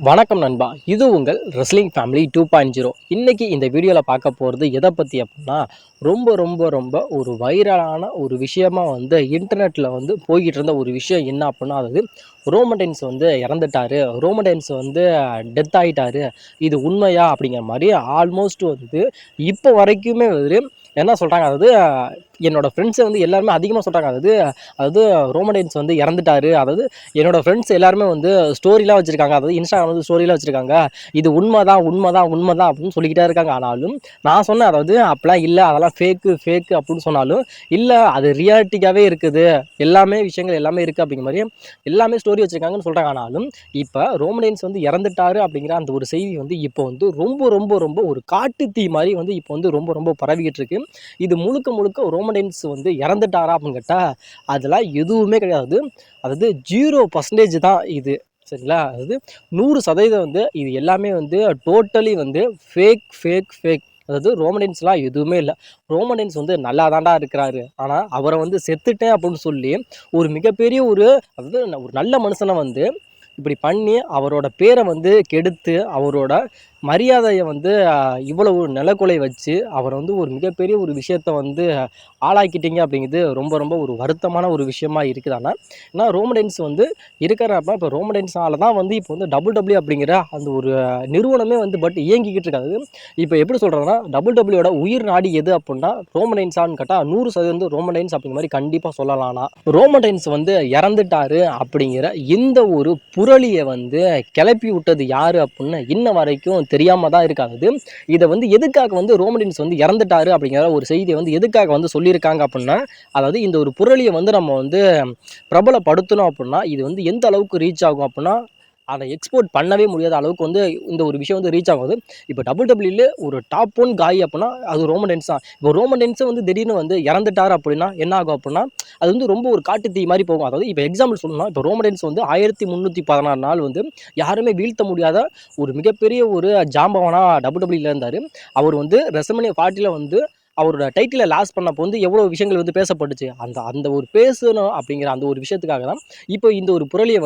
வணக்கம் நண்பா, இது உங்கள் ரெஸ்லிங் ஃபேமிலி 2.0. இன்னைக்கு இந்த வீடியோவில் பார்க்க போகிறது எதை பற்றி அப்படின்னா, ரொம்ப ரொம்ப ரொம்ப ஒரு வைரலான ஒரு விஷயமா இன்டர்நெட்டில் போய்கிட்டு இருந்த ஒரு விஷயம் என்ன அப்படின்னா, அதாவது ரோமன் ரெயின்ஸ் இறந்துட்டாரு, ரோமன் ரெயின்ஸ் டெத் ஆகிட்டாரு, இது உண்மையா அப்படிங்கிற மாதிரி ஆல்மோஸ்ட் இப்போ வரைக்குமே என்ன சொல்கிறாங்க. அதாவது என்னோட ஃப்ரெண்ட்ஸை எல்லாருமே அதிகமாக சொல்கிறாங்க. அதாவது அதாவது ரோமன் ரெயின்ஸ் இறந்துட்டாரு. அதாவது என்னோட ஃப்ரெண்ட்ஸ் எல்லாருமே ஸ்டோரிலாம் வச்சுருக்காங்க. அதாவது இன்ஸ்டாகிராம் ஸ்டோரிலாம் வச்சுருக்காங்க. இது உண்மைதான் உண்மைதான் உண்மைதான் அப்படின்னு சொல்லிக்கிட்டே இருக்காங்க. ஆனாலும் நான் சொன்னேன், அதாவது அப்போலாம் இல்லை, அதெல்லாம் ஃபேக்கு ஃபேக்கு அப்படின்னு சொன்னாலும், இல்லை அது ரியாலிட்டிக்காகவே இருக்குது, எல்லாமே விஷயங்கள் எல்லாமே இருக்குது அப்படிங்கிற மாதிரி எல்லாமே ஸ்டோரி வச்சுருக்காங்கன்னு சொல்கிறாங்க. ஆனாலும் இப்போ ரோமன் ரெயின்ஸ் இறந்துட்டாரு அப்படிங்கிற அந்த ஒரு செய்தி இப்போ ரொம்ப ரொம்ப ரொம்ப ஒரு காட்டு தீ மாதிரி இப்போ ரொம்ப ரொம்ப பரவிக்கிட்டு இருக்கு. இது முழுக்க முழுக்க ரோமன் ரெயின்ஸ் இறந்துட்டாரா அப்படின்னு கேட்டால் அதெல்லாம் எதுவுமே கிடையாது. அதாவது 0% தான் இது. சரிங்களா? அதாவது 100% இது எல்லாமே டோட்டலி ஃபேக் ஃபேக் ஃபேக். அதாவது ரோமன் ரெயின்ஸ்லாம் எதுவுமே இல்லை. ரோமன் ரெயின்ஸ் நல்லா தாண்டா இருக்கிறாரு. ஆனால் அவரை செத்துட்டேன் அப்படின்னு சொல்லி ஒரு மிகப்பெரிய அதாவது ஒரு நல்ல மனுஷனை இப்படி பண்ணி அவரோட பேரை கெடுத்து அவரோட மரியாதையை இவ்வளவு நிலக்குலை வச்சு அவரை ஒரு மிகப்பெரிய ஒரு விஷயத்தை ஆளாக்கிட்டீங்க அப்படிங்கிறது ரொம்ப ரொம்ப ஒரு வருத்தமான ஒரு விஷயமா இருக்குது. ஆனால் ஏன்னா ரோமன் ரெயின்ஸ் இருக்கிறப்ப இப்போ ரோமன் ரெயின்ஸால தான் இப்போ WWE அப்படிங்கிற அந்த ஒரு நிறுவனமே பட் இயங்கிக்கிட்டு இருக்காது. இப்போ எப்படி சொல்கிறதுனா, WWEயோட உயிர் நாடி எது அப்படின்னா ரோமன் ரெயின்ஸான்னு கேட்டால் 100% ரோமன் ரெயின்ஸ் அப்படிங்கிற மாதிரி கண்டிப்பாக சொல்லலாம்னா, ரோமன் ரெயின்ஸ் இறந்துட்டாரு அப்படிங்கிற இந்த ஒரு புரளியை கிளப்பி விட்டது யாரு அப்படின்னு இன்ன வரைக்கும் தெரியாம தான் இருக்காது. இதை எதுக்காக ரோமன் ரெயின்ஸ் இறந்துட்டாரு அப்படிங்கிற ஒரு செய்தியை எதுக்காக சொல்லியிருக்காங்க அப்படின்னா, அதாவது இந்த ஒரு புரளியை நம்ம பிரபலப்படுத்தணும் அப்படின்னா இது எந்த அளவுக்கு ரீச் ஆகும் அப்படின்னா, அதை எக்ஸ்போர்ட் பண்ணவே முடியாத அளவுக்கு இந்த ஒரு விஷயம் ரீச் ஆகுது. இப்போ WWE ஒரு டாப் 1 காய் அப்படின்னா அது ரோமன் ரெயின்ஸ் தான். இப்போ ரோமன் ரெயின்ஸ் திடீர்னு இறந்துட்டார் அப்படின்னா என்ன ஆகும் அப்படின்னா, அது ரொம்ப ஒரு காட்டு தீ மாதிரி போகும். அதாவது இப்போ எக்ஸாம்பிள் சொல்லணும்னா, இப்போ ரோமன் ரெயின்ஸ் 1316 நாள் யாருமே வீழ்த்த முடியாத ஒரு மிகப்பெரிய ஒரு ஜாம்பவானா WWE இருந்தார். அவர் ரெஸ்ல்மேனியா 40 அவரோட டைட்டிலை லாஸ் பண்ணப்போ எவ்வளோ விஷயங்கள் பேசப்பட்டுச்சு. அந்த அந்த ஒரு பேசணும் அப்படிங்கிற அந்த ஒரு விஷயத்துக்காக தான் இப்போ இந்த ஒரு புரளியை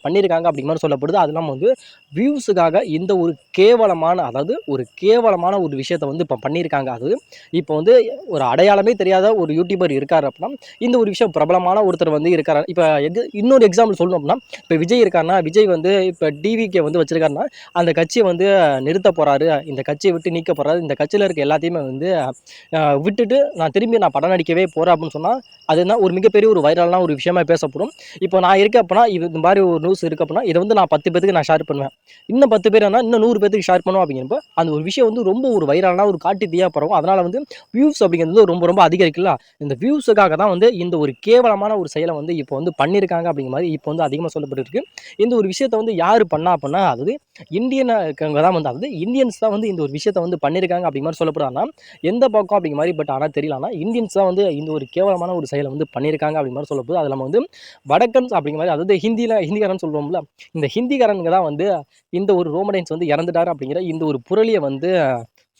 பண்ணியிருக்காங்க அப்படிங்கிற மாதிரி சொல்லப்படுது. அது இல்லாமல் வியூஸுக்காக இந்த ஒரு கேவலமான, அதாவது ஒரு கேவலமான ஒரு விஷயத்தை இப்போ பண்ணியிருக்காங்க. அது இப்போ ஒரு அடையாளமே தெரியாத ஒரு யூடியூபர் இருக்கார் அப்படின்னா, இந்த ஒரு விஷயம் பிரபலமான ஒருத்தர் இருக்கார். இப்போ இன்னொரு எக்ஸாம்பிள் சொல்லணும் அப்படின்னா, இப்போ விஜய் இருக்காருன்னா, விஜய் இப்போ டிவிக்கு வச்சிருக்காருன்னா அந்த கட்சியை நிறுத்த போகிறாரு, இந்த கட்சியை விட்டு நீக்க போகிறாரு, இந்த கட்சியில் இருக்க எல்லாத்தையுமே விட்டுட்டு நான் திரும்பி படம் நடிக்கவே போகிறேன் அப்படின்னு சொன்னால், அதுதான் ஒரு மிகப்பெரிய ஒரு வைரலான ஒரு விஷயமா பேசப்படும். இப்போ நான் இருக்கேன் அப்படின்னா, இந்த மாதிரி ஒரு நியூஸ் இருக்குது அப்படின்னா, இதை நான் 10 பேருக்கு நான் ஷேர் பண்ணுவேன். இன்னும் 10 பேர் இன்னும் 100 பேருக்கு ஷேர் பண்ணுவோம். அப்படிங்கிறப்ப அந்த ஒரு விஷயம் ரொம்ப ஒரு வைரலான ஒரு காட்டு தீயாக பரவும். அதனால் வியூஸ் அப்படிங்கிறது ரொம்ப ரொம்ப அதிகரிக்கல. இந்த வியூஸுக்காக தான் இந்த ஒரு கேவலமான ஒரு செயலை இப்போ பண்ணியிருக்காங்க அப்படிங்கிற மாதிரி இப்போ அதிகமாக சொல்லப்பட்டு இருக்கு. இந்த ஒரு விஷயத்தை யார் பண்ணா அப்படின்னா, அதாவது இந்தியன் தான் அதாவது இந்தியன்ஸ் தான் இந்த ஒரு விஷயத்தை பண்ணியிருக்காங்க அப்படிங்கிற மாதிரி சொல்லப்படுறாங்கன்னா, எந்த பக்கம் அப்படிங்கிற மாதிரி. பட் ஆனால் தெரியலனா இந்தியன்ஸ் தான் இந்த ஒரு கேவலமான ஒரு செயலை பண்ணியிருக்காங்க அப்படிங்கிற மாதிரி சொல்லப்படுது. அதில் நம்ம வடக்கன்ஸ் அப்படிங்கிற மாதிரி, அதாவது ஹிந்திக்காரன் சொல்லுவோம்ல, இந்த ஹிந்திக்காரனுங்க தான் இந்த ஒரு ரோமன் ரெயின்ஸ் இறந்துட்டாரு அப்படிங்கிற இந்த ஒரு புரளியை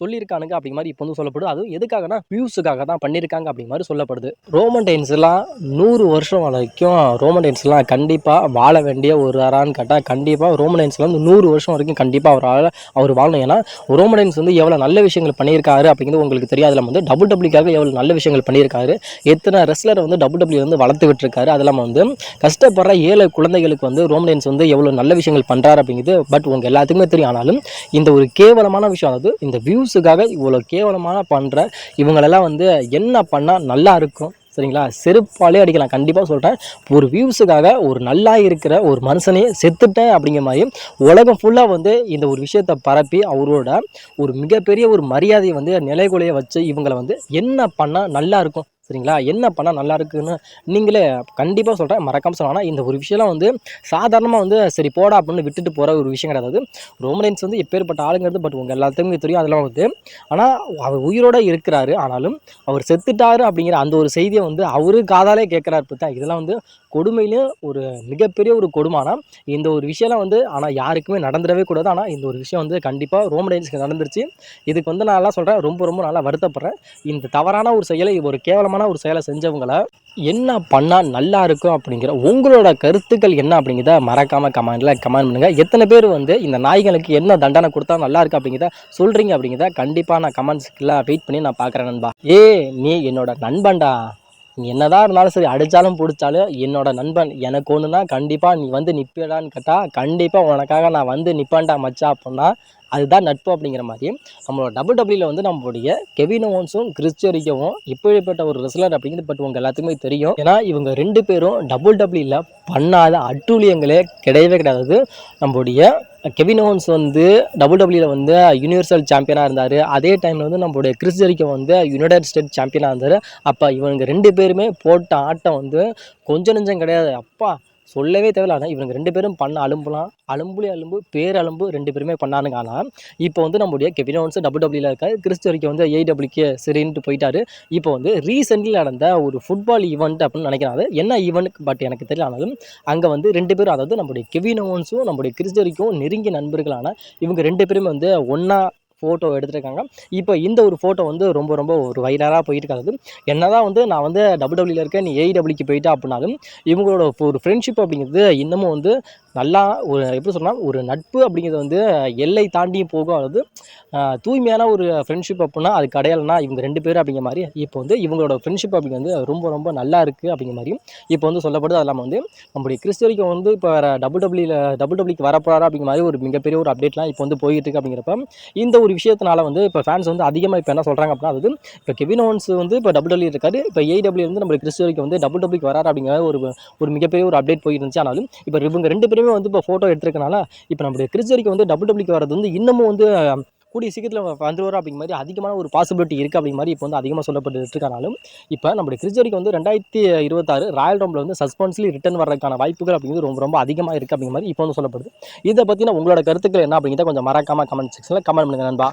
சொல்லியிருக்கானுங்க அப்படிங்கிற மாதிரி இப்போ சொல்லப்படுது. அதுவும் எதுக்காகனா வியூஸுக்காக தான் பண்ணியிருக்காங்க அப்படிங்கிற மாதிரி சொல்லப்படுது. ரோமன் ரெயின்ஸ்லாம் 100 வருஷம் வரைக்கும் ரோமன் ரெயின்ஸ்லாம் கண்டிப்பாக வாழ வேண்டிய ஒரு ஆறான்னு கேட்டால் கண்டிப்பாக ரோமன் ரெயின்ஸ்லாம் 100 வருஷம் வரைக்கும் கண்டிப்பாக அவர் வாழணும். ஏன்னா ரோமன் ரெயின்ஸ் எவ்வளோ நல்ல விஷயங்கள் பண்ணியிருக்காரு அப்படிங்கிறது உங்களுக்கு தெரியாது. அதில் WWEக்காக எவ்வளோ நல்ல விஷயங்கள் பண்ணியிருக்காரு, எத்தனை ரெஸ்லரை WWE வளர்த்து விட்டுருக்காரு. அதெல்லாம் கஷ்டப்படுற 7 குழந்தைகளுக்கு ரோமன் ரெயின்ஸ் எவ்வளோ நல்ல விஷயங்கள் பண்ணுறாரு அப்படிங்கிறது பட் உங்கள் எல்லாத்துக்குமே தெரியும். ஆனாலும் இந்த ஒரு கேவலமான விஷயம், அதாவது இந்த வியூஸுக்காக இவ்வளோ கேவலமான பண்ணுற இவங்களெல்லாம் என்ன பண்ணால் நல்லா இருக்கும் சரிங்களா? செருப்பாலே அடிக்கலாம். கண்டிப்பாக சொல்கிறேன், ஒரு வியூஸுக்காக ஒரு நல்லா இருக்கிற ஒரு மனுஷனையே செத்துட்டேன் அப்படிங்கிற மாதிரி உலகம் ஃபுல்லாக இந்த ஒரு விஷயத்தை பரப்பி அவரோட ஒரு மிகப்பெரிய ஒரு மரியாதையை நிலைகுலைய வச்சு இவங்களை என்ன பண்ணால் நல்லா இருக்கும் சரிங்களா? என்ன பண்ணால் நல்லா இருக்குன்னு நீங்களே கண்டிப்பாக சொல்கிறேன், மறக்காமல் சொல்லலாம். இந்த ஒரு விஷயம்லாம் சாதாரணமாக சரி போடா அப்படின்னு விட்டுட்டு போகிற ஒரு விஷயம் கிடையாது. ரோமன் ரெயின்ஸ் எப்பேற்பட்ட ஆளுங்கிறது பட் உங்கள் எல்லாத்துக்குமே தெரியும். அதெல்லாம் ஆனால் அவர் உயிரோடு இருக்கிறாரு. ஆனாலும் அவர் செத்துட்டாரு அப்படிங்கிற அந்த ஒரு செய்தியை அவரு காதாலே கேட்குறாரு பார்த்தா, இதெல்லாம் கொடுமையிலும் ஒரு மிகப்பெரிய ஒரு கொடுமானம். இந்த ஒரு விஷயம்லாம் வந்து ஆனால் யாருக்குமே நடந்துடவே கூடாது. ஆனால் இந்த ஒரு விஷயம் வந்து கண்டிப்பாக ரோமன் ரைன்ஸ்க்கு நடந்துருச்சு. இதுக்கு வந்து நான் எல்லாம் சொல்கிறேன், ரொம்ப ரொம்ப நல்லா வருத்தப்படுறேன். இந்த தவறான ஒரு செயலை, ஒரு கேவலமான ஒரு செயலை செஞ்சவங்கள என்ன பண்ணால் நல்லா இருக்கும் அப்படிங்கிற உங்களோட கருத்துக்கள் என்ன அப்படிங்கிறத மறக்காமல் கமெண்ட் பண்ணுங்கள். எத்தனை பேர் வந்து இந்த நாய்களுக்கு என்ன தண்டனை கொடுத்தா நல்லா இருக்கு அப்படிங்கிறத சொல்கிறீங்க அப்படிங்கிறத கண்டிப்பாக நான் கமெண்ட்ஸ்க்குள்ள வெயிட் பண்ணி நான் பார்க்குறேன் நண்பா. நீ என்னோட நண்பன்டா. நீ என்னதான் இருந்தாலும் சரி, அடித்தாலும் பிடிச்சாலும் என்னோட நண்பன். எனக்கு ஒன்றுனா கண்டிப்பாக நீ வந்து நிற்பியடான்னு கேட்டால் கண்டிப்பாக உனக்காக நான் வந்து நிற்பேன்டா மச்சா அப்படின்னா அதுதான் நட்பு அப்படிங்கிற மாதிரி நம்மளோட டபிள்யூல வந்து நம்மளுடைய கெவின் ஓவன்ஸும் கிறிஸ் ஜெரிகோவும் இப்படிப்பட்ட ஒரு ரெஸ்லர் அப்படிங்கிறது பட் உங்கள் எல்லாத்துக்குமே தெரியும். ஏன்னா இவங்க 2 பேரும் டபிள்யூல பண்ணாத அட்டூழியங்களே கிடையவே கிடையாது. நம்மளுடைய கெவின் ஓவன்ஸ் வந்து டபிள்யூல வந்து யூனிவர்சல் சாம்பியனாக இருந்தார். அதே டைமில் வந்து நம்மளுடைய கிறிஸ் ஜெரிகோ வந்து யுனைடெட் ஸ்டேட் சாம்பியனாக இருந்தார். அப்போ இவங்க 2 பேருமே போட்ட ஆட்டம் வந்து கொஞ்சம் நெஞ்சம் கிடையாது. அப்பா சொல்லவே தேவையில்ல. ஆனால் இவங்க 2 பேரும் பண்ண அலும்புலாம் அலும்புலே அலும்பு பேரலும்பு 2 பேருமே பண்ணானுங்க. ஆனால் இப்போ வந்து நம்முடைய கெவின் ஓவன்ஸ் டபிள்யூல இருக்காரு. கிறிஸ் ஜெரிகோ வந்து ஏடபிள்யூக்கு சரின்ட்டு போயிட்டாரு. இப்போ வந்து ரீசெண்ட்லி நடந்த ஒரு ஃபுட்பால் ஈவெண்ட் அப்படின்னு நினைக்கிறேன். அது என்ன ஈவெண்ட் பட் எனக்கு தெரியல. ஆனாலும் அங்கே வந்து 2 பேரும், அதாவது நம்முடைய கெவின் ஓவன்ஸும் நம்முடைய கிறிஸ் ஜெரிகோவும் நெருங்கிய நண்பர்களான இவங்க 2 பேருமே வந்து ஒன்றா ஃபோட்டோ எடுத்துருக்காங்க. இப்போ இந்த ஒரு ஃபோட்டோ வந்து ரொம்ப ரொம்ப ஒரு வைரலாக போயிட்டு இருக்காது. என்னதான் வந்து நான் வந்து டபிள்யூல இருக்கேன், நீ ஏடபிள்யூக்கு போயிட்டா அப்படின்னாலும் இவங்களோட ஒரு ஃப்ரெண்ட்ஷிப் அப்படிங்கிறது இன்னமும் வந்து நல்லா ஒரு எப்படி சொன்னால் ஒரு நட்பு அப்படிங்கிறது வந்து எல்லை தாண்டியும் போகும். அதாவது தூய்மையான ஒரு ஃப்ரெண்ட்ஷிப் அப்படின்னா அது கிடையாதுன்னா இவங்க 2 பேரும் அப்படிங்கிற மாதிரி இப்போ வந்து இவங்களோட ஃப்ரெண்ட்ஷிப் அப்படிங்கிறது ரொம்ப ரொம்ப நல்லா இருக்குது அப்படிங்கிற மாதிரியும் இப்போ வந்து சொல்லப்படுது. அது இல்லாமல் வந்து நம்முடைய கிறிஸ் ஜெரிகோ வந்து இப்போ டபிள்யூக்கு வரப்போறாரு அப்படிங்கிற மாதிரி ஒரு மிகப்பெரிய ஒரு அப்டேட்லாம் இப்போ வந்து போயிட்டு இருக்கு. அப்படிங்கிறப்ப இந்த ஒரு விஷயத்தினால வந்து இப்போ ஃபேன்ஸ் வந்து அதிகமாக இப்போ என்ன சொல்கிறாங்க அப்படின்னா, அதாவது இப்போ கெவின் ஓவன்ஸ் வந்து இப்போ டபிள்யூ இருக்காரு, இப்போ ஏடபிள்யூ வந்து நம்ம கிறிஸ் ஜெரிகோ வந்து டபிள்யூக்கு வராரு அப்படிங்கிற ஒரு மிகப்பெரிய ஒரு அப்டேட் போயிட்டு இருந்துச்சு. ஆனாலும் இப்போ இவங்க 2 பேருமே வந்து இப்போ ஃபோட்டோ எடுத்துருக்கனால இப்போ நம்மளுடைய கிறிஸ் ஜெரிகோ வந்து டபிள்யூக்கு வரது வந்து இன்னமும் வந்து கூடிய சீக்கிரத்தில் வந்துருவார் அப்படிங்கிற மாதிரி அதிகமான ஒரு பாசிபிலிட்டி இருக்குது அப்படிங்கிற மாதிரி இப்போ வந்து அதிகமாக சொல்லப்பட்டு இருக்கனாலும் இப்போ நம்மளுடைய கிறிஸ் ஜெரிகோ வந்து 2026 ராயல் ரம்பில் வந்து சஸ்பென்ஸ்லி ரிட்டர்ன் வர்றதுக்கான வாய்ப்புகள் அப்படிங்கிறது ரொம்ப ரொம்ப அதிகமாக இருக்குது அப்படிங்கிற மாதிரி இப்போ வந்து சொல்லப்படுது. இதை பற்றின உங்களோட கருத்துக்கள் என்ன அப்படிங்கிறத கொஞ்சம் மறக்காமல் கமெண்ட் செக்ஷனில் கமெண்ட் பண்ணுங்க நண்பா.